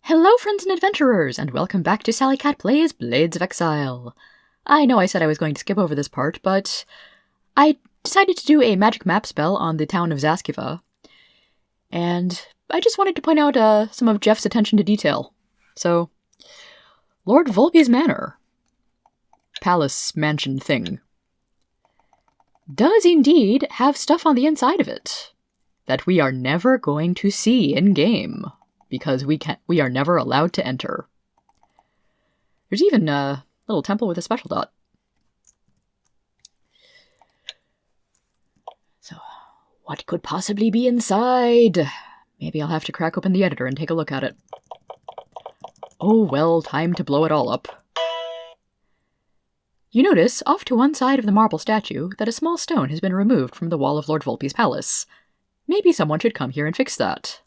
Hello friends and adventurers, and welcome back to Sally Cat Plays Blades of Exile. I know I said I was going to skip over this part, but I decided to do a magic map spell on the town of Zaskiva, and I just wanted to point out some of Jeff's attention to detail. So, Lord Volby's Manor, palace mansion thing, does indeed have stuff on the inside of it that we are never going to see in-game, because we are never allowed to enter. There's even a little temple with a special dot. So, what could possibly be inside? Maybe I'll have to crack open the editor and take a look at it. Oh well, time to blow it all up. You notice, off to one side of the marble statue, that a small stone has been removed from the wall of Lord Volby's palace. Maybe someone should come here and fix that.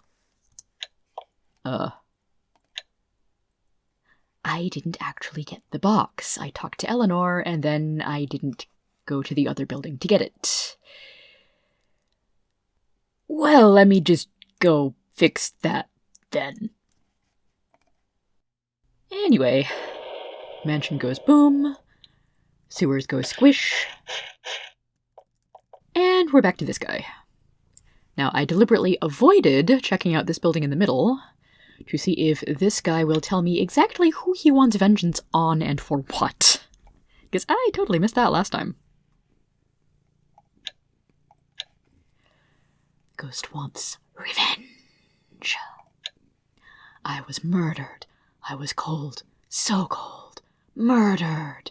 I didn't actually get the box. I talked to Eleanor, and then I didn't go to the other building to get it. Well, let me just go fix that, then. Anyway, mansion goes boom, sewers go squish, and we're back to this guy. Now, I deliberately avoided checking out this building in the middle to see if this guy will tell me exactly who he wants vengeance on and for what. Because I totally missed that last time. Ghost wants revenge. I was murdered. I was cold, so cold, murdered.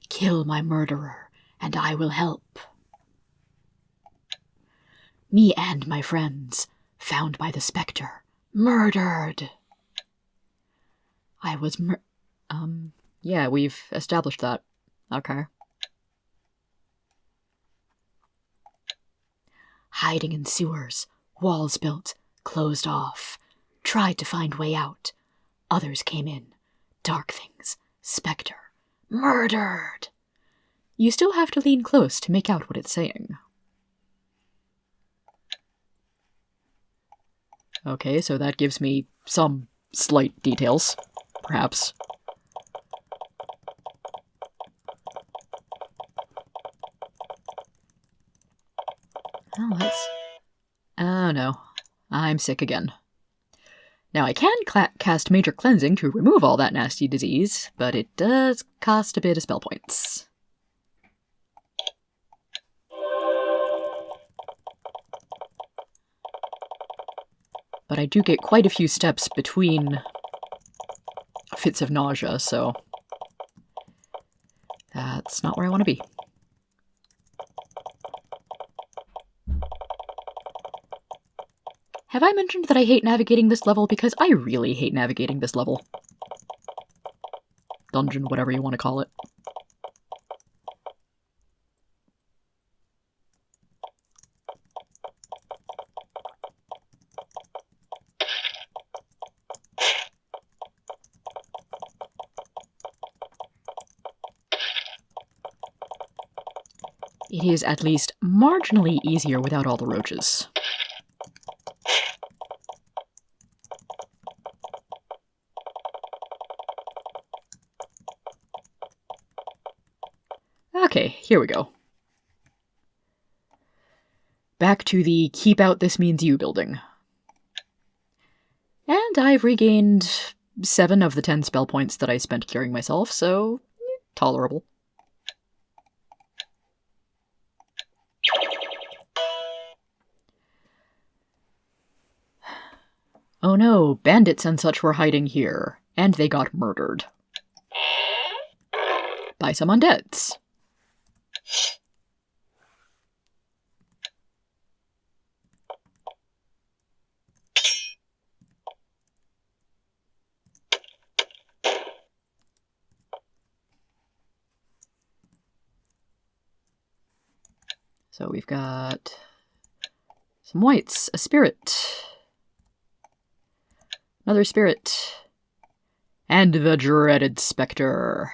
Kill my murderer, and I will help. Me and my friends, found by the spectre. Murdered. I was yeah, we've established that. Okay. Hiding in sewers, walls built, closed off. Tried to find way out. Others came in. Dark things. Spectre. Murdered. You still have to lean close to make out what it's saying. Okay, so that gives me some slight details, perhaps. Oh, that's... Oh no, I'm sick again. Now, I can cast Major Cleansing to remove all that nasty disease, but it does cost a bit of spell points. But I do get quite a few steps between fits of nausea, so that's not where I want to be. Have I mentioned that I hate navigating this level? Because I really hate navigating this level. Dungeon, whatever you want to call it. It is at least marginally easier without all the roaches. Okay, here we go. Back to the Keep Out This Means You building. And I've regained 7 of the 10 spell points that I spent curing myself, so tolerable. Oh no, bandits and such were hiding here, and they got murdered. By some undeads. So we've got some whites, a spirit, another spirit, and the dreaded spectre.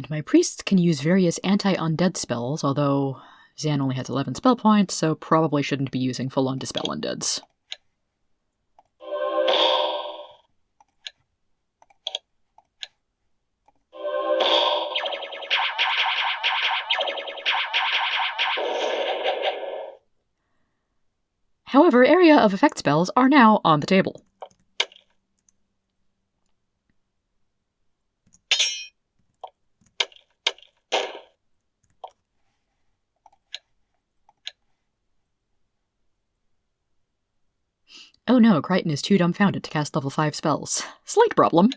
And my priests can use various anti-undead spells, although Zan only has 11 spell points, so probably shouldn't be using full-on Dispel Undeads. However, area of effect spells are now on the table. Oh no, Crichton is too dumbfounded to cast level 5 spells. Slight problem.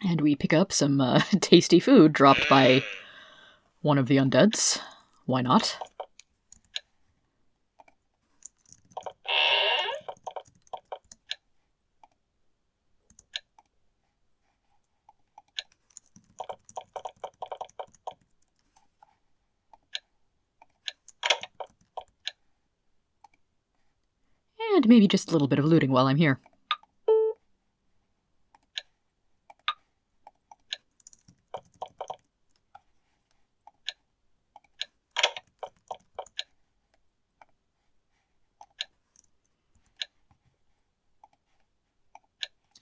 And we pick up some tasty food dropped by one of the undeads. Why not? And maybe just a little bit of looting while I'm here.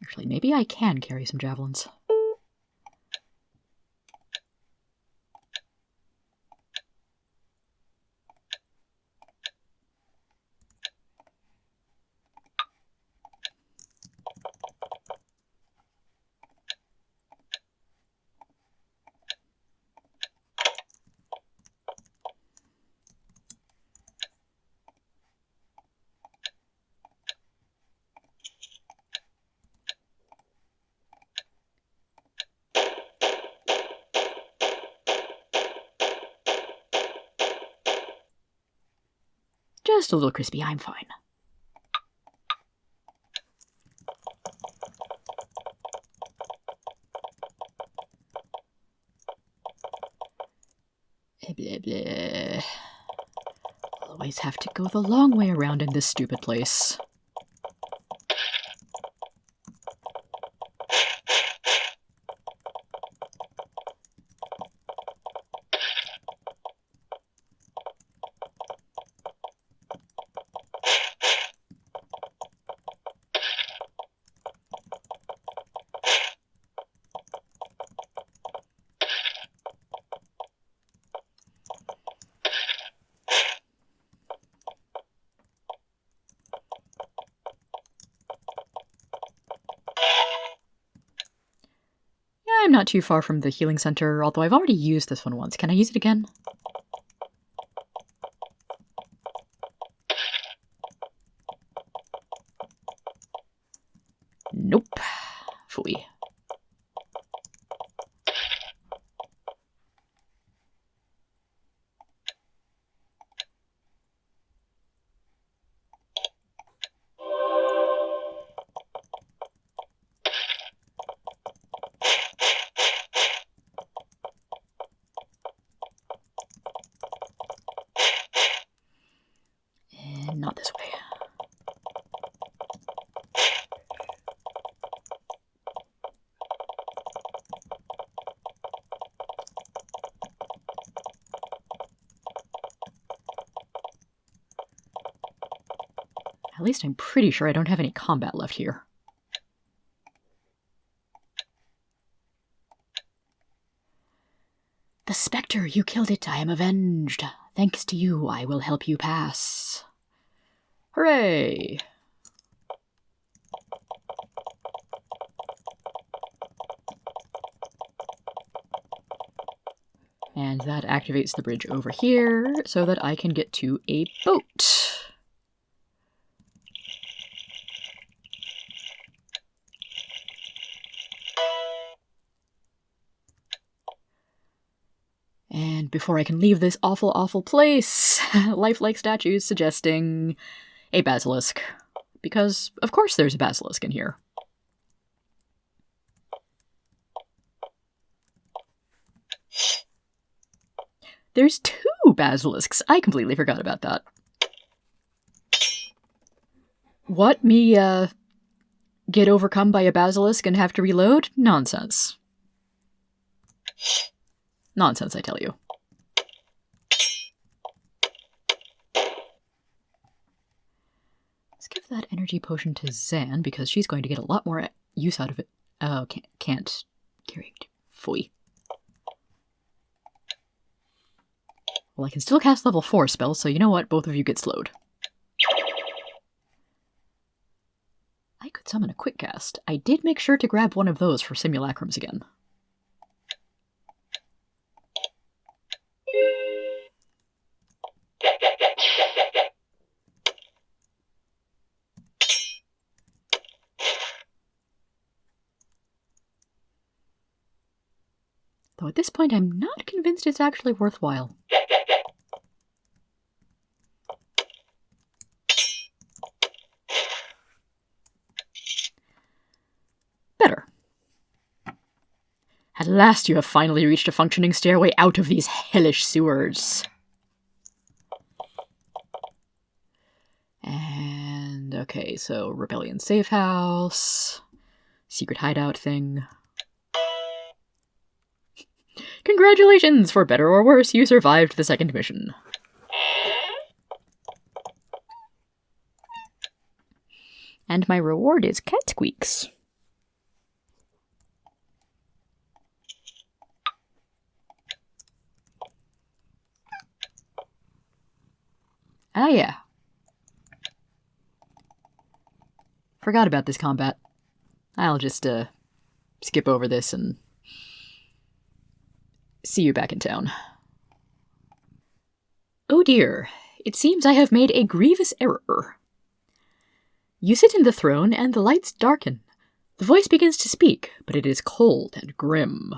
Actually, maybe I can carry some javelins. Just a little crispy, I'm fine. Blah, blah. Always have to go the long way around in this stupid place. I'm not too far from the healing center, although I've already used this one once. Can I use it again? Not this way. At least I'm pretty sure I don't have any combat left here. The spectre, you killed it. I am avenged. Thanks to you, I will help you pass. Hooray! And that activates the bridge over here so that I can get to a boat. And before I can leave this awful, awful place, lifelike statues suggesting a basilisk. Because, of course, there's a basilisk in here. There's 2 basilisks. I completely forgot about that. What, me, get overcome by a basilisk and have to reload? Nonsense. Nonsense, I tell you. Let's give that energy potion to Zan, because she's going to get a lot more use out of it. Oh, can't. Phooey. Well, I can still cast level 4 spells, so you know what? Both of you get slowed. I could summon a quick cast. I did make sure to grab one of those for simulacrums again. Though at this point, I'm not convinced it's actually worthwhile. Better. At last you have finally reached a functioning stairway out of these hellish sewers. And, okay, so Rebellion Safe House, secret hideout thing. Congratulations! For better or worse, you survived the second mission. And my reward is cat squeaks. Ah, yeah. Forgot about this combat. I'll just, skip over this and see you back in town. Oh dear, it seems I have made a grievous error. You sit in the throne, and the lights darken. The voice begins to speak, but it is cold and grim.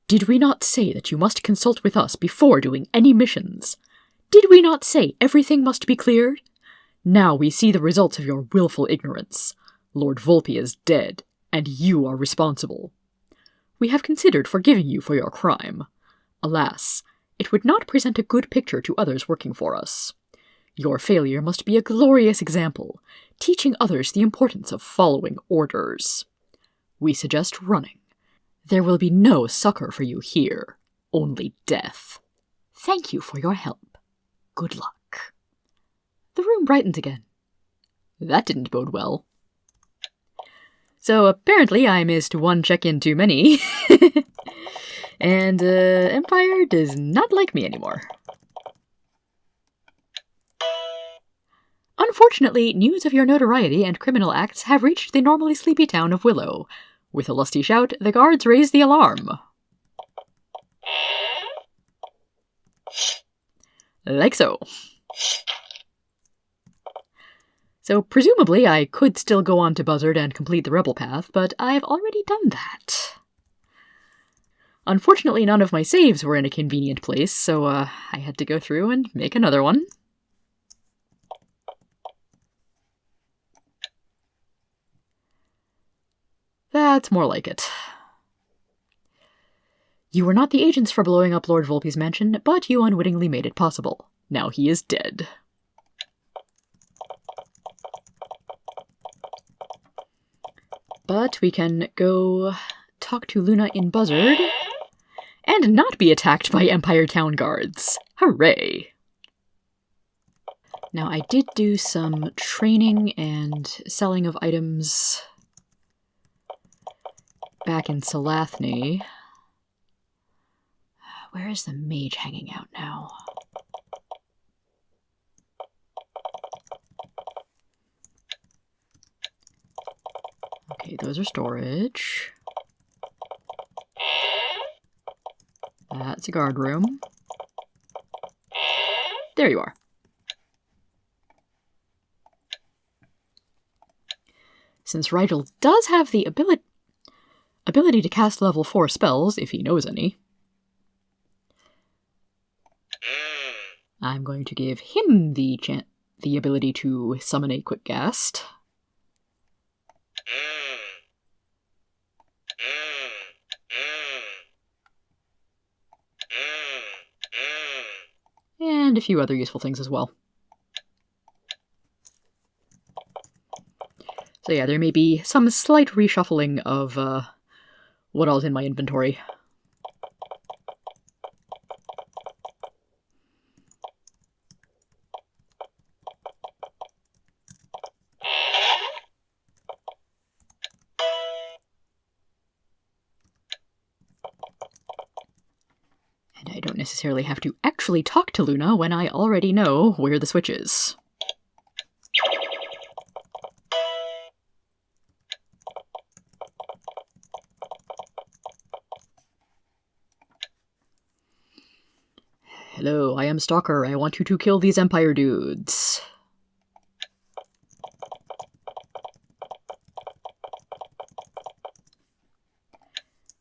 Did we not say that you must consult with us before doing any missions? Did we not say everything must be cleared? Now we see the results of your willful ignorance. Lord Volpe is dead, and you are responsible. We have considered forgiving you for your crime. Alas, it would not present a good picture to others working for us. Your failure must be a glorious example, teaching others the importance of following orders. We suggest running. There will be no succor for you here, only death. Thank you for your help. Good luck. The room brightens again. That didn't bode well. So apparently I missed one check-in too many. And Empire does not like me anymore. Unfortunately, news of your notoriety and criminal acts have reached the normally sleepy town of Willow. With a lusty shout, the guards raise the alarm. Like so. So presumably I could still go on to Buzzard and complete the Rebel Path, but I've already done that. Unfortunately, none of my saves were in a convenient place, so I had to go through and make another one. That's more like it. You were not the agents for blowing up Lord Volpe's mansion, but you unwittingly made it possible. Now he is dead. But we can go talk to Luna in Buzzard and not be attacked by Empire Town guards. Hooray! Now, I did do some training and selling of items back in Salathny. Where is the mage hanging out now? Okay, those are storage. That's a guard room. There you are. Since Rigel does have the ability to cast level 4 spells, if he knows any, I'm going to give him the ability to summon a quick ghast. And a few other useful things as well. So yeah, there may be some slight reshuffling of what all's in my inventory. And I don't necessarily have to actually talk to Luna when I already know where the switch is. Hello, I am Stalker. I want you to kill these Empire dudes.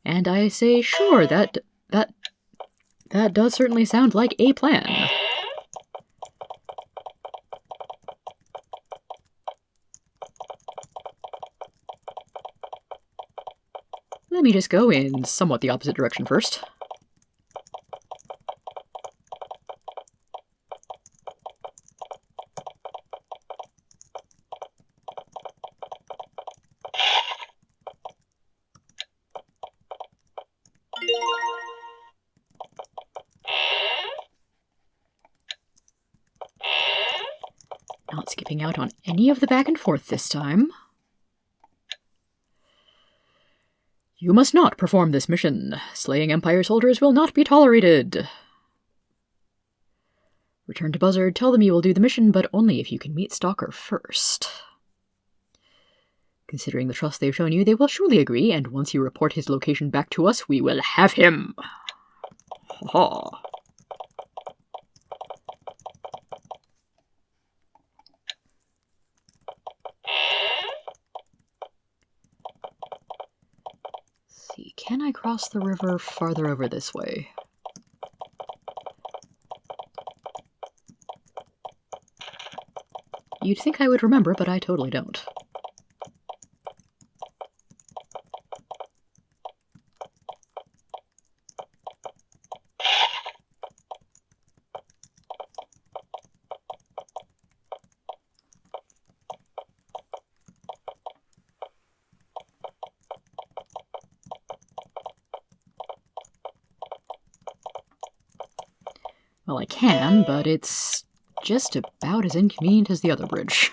And I say, sure, that does certainly sound like a plan. Let me just go in somewhat the opposite direction first. Not skipping out on any of the back and forth this time. You must not perform this mission. Slaying Empire soldiers will not be tolerated. Return to Buzzard, tell them you will do the mission, but only if you can meet Stalker first. Considering the trust they've shown you, they will surely agree, and once you report his location back to us, we will have him. Ha ha. See, can I cross the river farther over this way? You'd think I would remember, but I totally don't. Well, I can, but it's just about as inconvenient as the other bridge.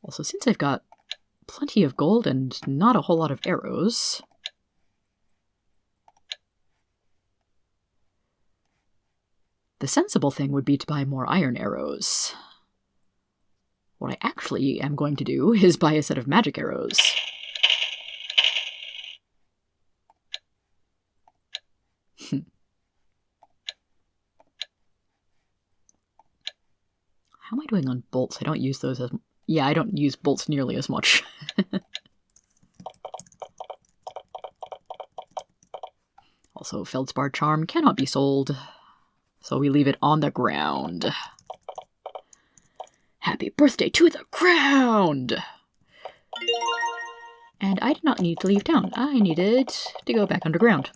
Also, since I've got plenty of gold and not a whole lot of arrows, the sensible thing would be to buy more iron arrows. What I actually am going to do is buy a set of magic arrows. How am I doing on bolts? I don't use those as... Yeah, I don't use bolts nearly as much. Also, Feldspar Charm cannot be sold, so we leave it on the ground. Happy birthday to the ground! And I did not need to leave town. I needed to go back underground.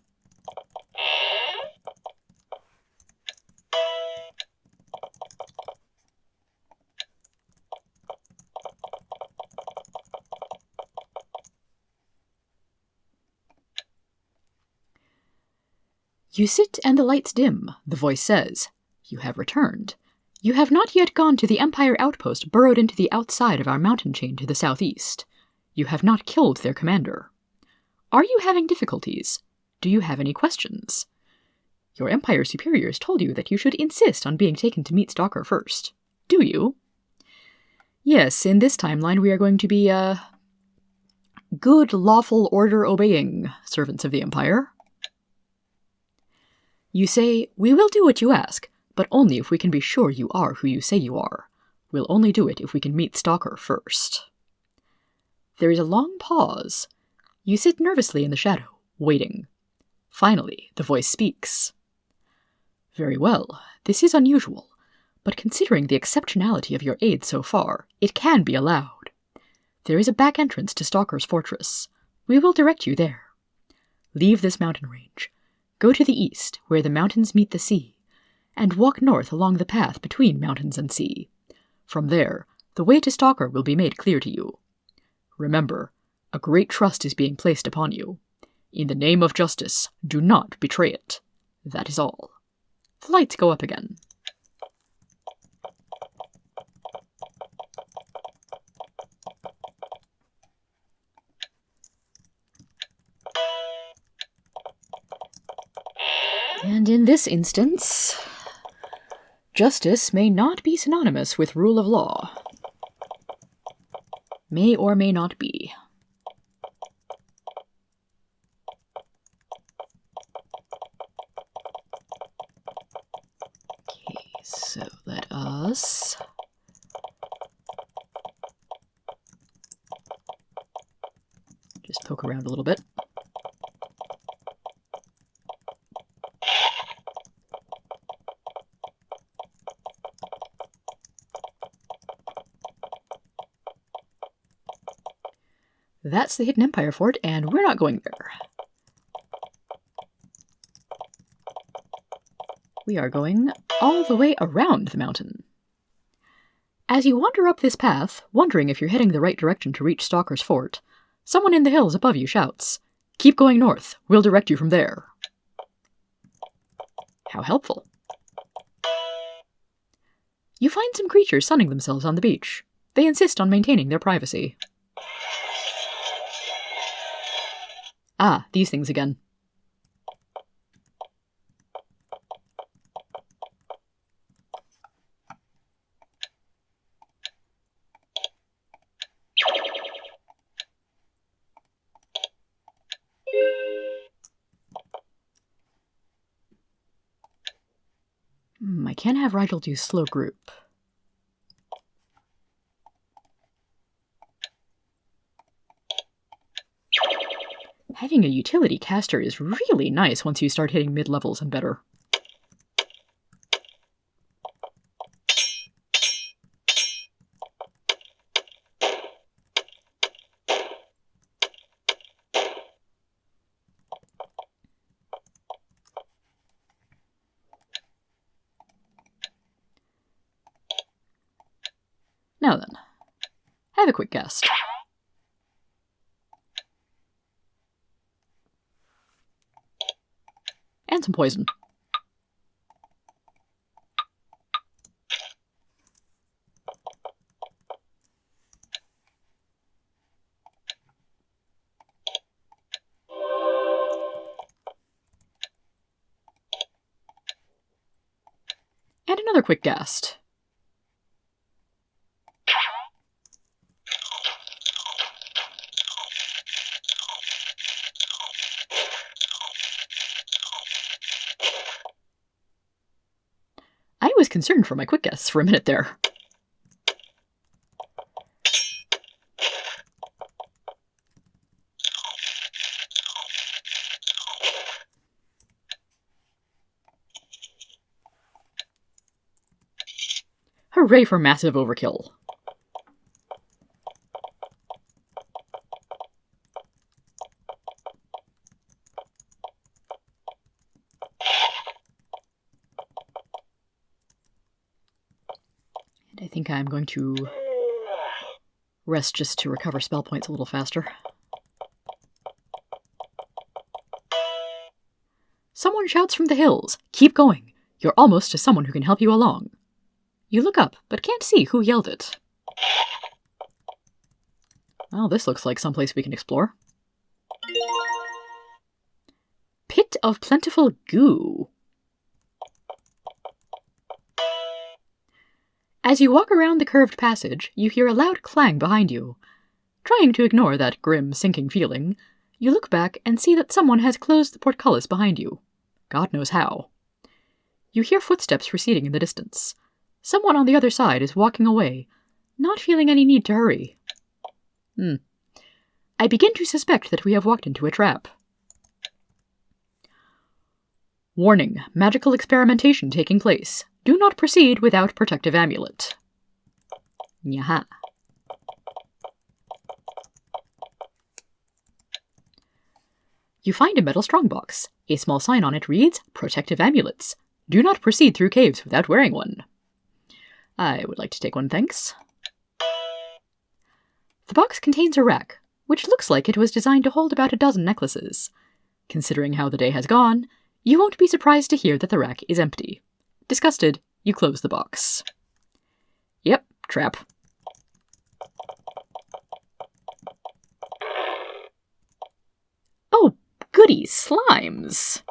You sit and the lights dim, the voice says. You have returned. You have not yet gone to the Empire outpost burrowed into the outside of our mountain chain to the southeast. You have not killed their commander. Are you having difficulties? Do you have any questions? Your Empire superiors told you that you should insist on being taken to meet Stalker first. Do you? Yes, in this timeline we are going to be, good, lawful, order-obeying servants of the Empire. You say, we will do what you ask, but only if we can be sure you are who you say you are. We'll only do it if we can meet Stalker first. There is a long pause. You sit nervously in the shadow, waiting. Finally, the voice speaks. Very well, this is unusual, but considering the exceptionality of your aid so far, it can be allowed. There is a back entrance to Stalker's fortress. We will direct you there. Leave this mountain range. Go to the east, where the mountains meet the sea, and walk north along the path between mountains and sea. From there, the way to Stalker will be made clear to you. Remember, a great trust is being placed upon you. In the name of justice, do not betray it. That is all. The lights go up again. And in this instance, justice may not be synonymous with rule of law. May or may not be. Okay, so let us just poke around a little bit. That's the Hidden Empire Fort, and we're not going there. We are going all the way around the mountain. As you wander up this path, wondering if you're heading the right direction to reach Stalker's Fort, someone in the hills above you shouts, "Keep going north. We'll direct you from there." How helpful. You find some creatures sunning themselves on the beach. They insist on maintaining their privacy. Ah, these things again. I can't have Rigel do slow group. Having a utility caster is really nice once you start hitting mid-levels and better. Now then, have a quick guess. And some poison. And another quick guess. I was concerned for my quick guess for a minute there. Hooray for massive overkill. I think I'm going to rest just to recover spell points a little faster. Someone shouts from the hills, "Keep going! You're almost to someone who can help you along." You look up, but can't see who yelled it. Well, this looks like someplace we can explore. Pit of Plentiful Goo. As you walk around the curved passage, you hear a loud clang behind you. Trying to ignore that grim, sinking feeling, you look back and see that someone has closed the portcullis behind you. God knows how. You hear footsteps receding in the distance. Someone on the other side is walking away, not feeling any need to hurry. I begin to suspect that we have walked into a trap. Warning, magical experimentation taking place. Do not proceed without protective amulet. Nyaha. You find a metal strongbox. A small sign on it reads, "Protective amulets. Do not proceed through caves without wearing one." I would like to take one, thanks. The box contains a rack, which looks like it was designed to hold about a dozen necklaces. Considering how the day has gone, you won't be surprised to hear that the rack is empty. Disgusted, you close the box. Yep, trap. Oh, goody, slimes!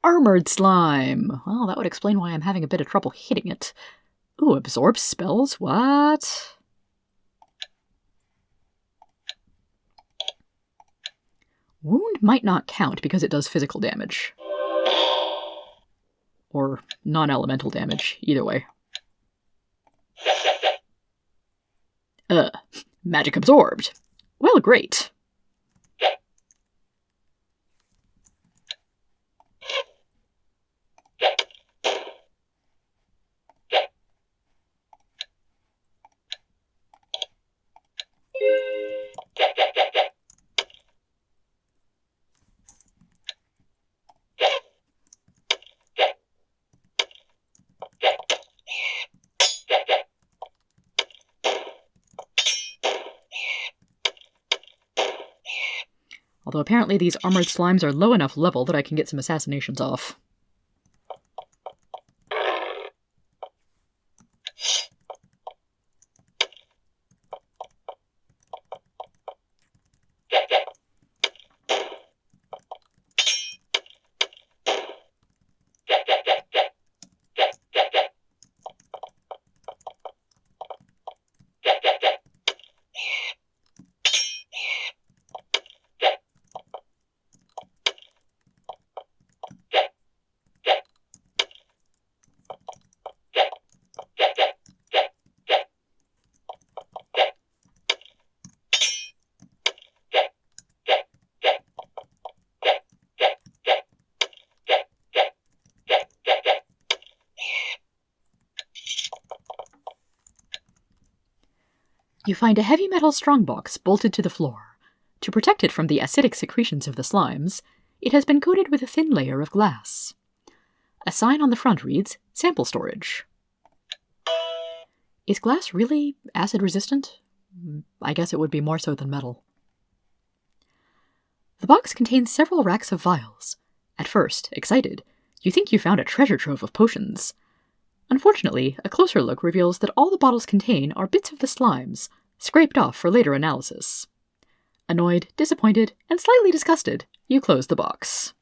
Armored slime! Well, that would explain why I'm having a bit of trouble hitting it. Ooh, absorb spells? What? Wound might not count because it does physical damage. Or non-elemental damage, either way. Magic absorbed. Well, great. Although apparently these armored slimes are low enough level that I can get some assassinations off. You find a heavy metal strongbox bolted to the floor. To protect it from the acidic secretions of the slimes, it has been coated with a thin layer of glass. A sign on the front reads, "Sample storage." Is glass really acid resistant? I guess it would be more so than metal. The box contains several racks of vials. At first, excited, you think you found a treasure trove of potions. Unfortunately, a closer look reveals that all the bottles contain are bits of the slimes, scraped off for later analysis. Annoyed, disappointed, and slightly disgusted, you close the box.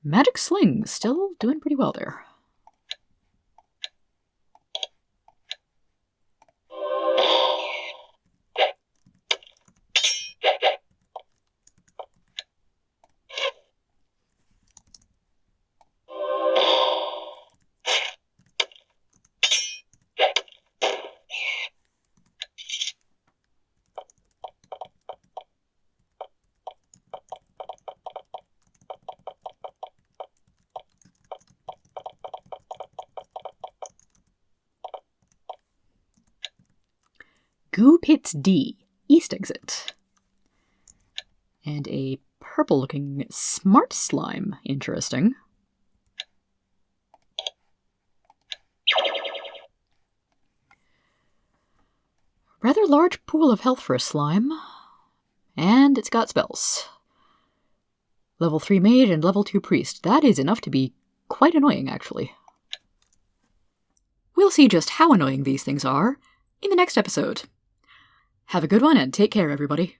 Magic Sling, still doing pretty well there. Goo Pits D, east exit. And a purple-looking smart slime. Interesting. Rather large pool of health for a slime. And it's got spells. Level 3 mage and level 2 priest. That is enough to be quite annoying, actually. We'll see just how annoying these things are in the next episode. Have a good one and take care, everybody.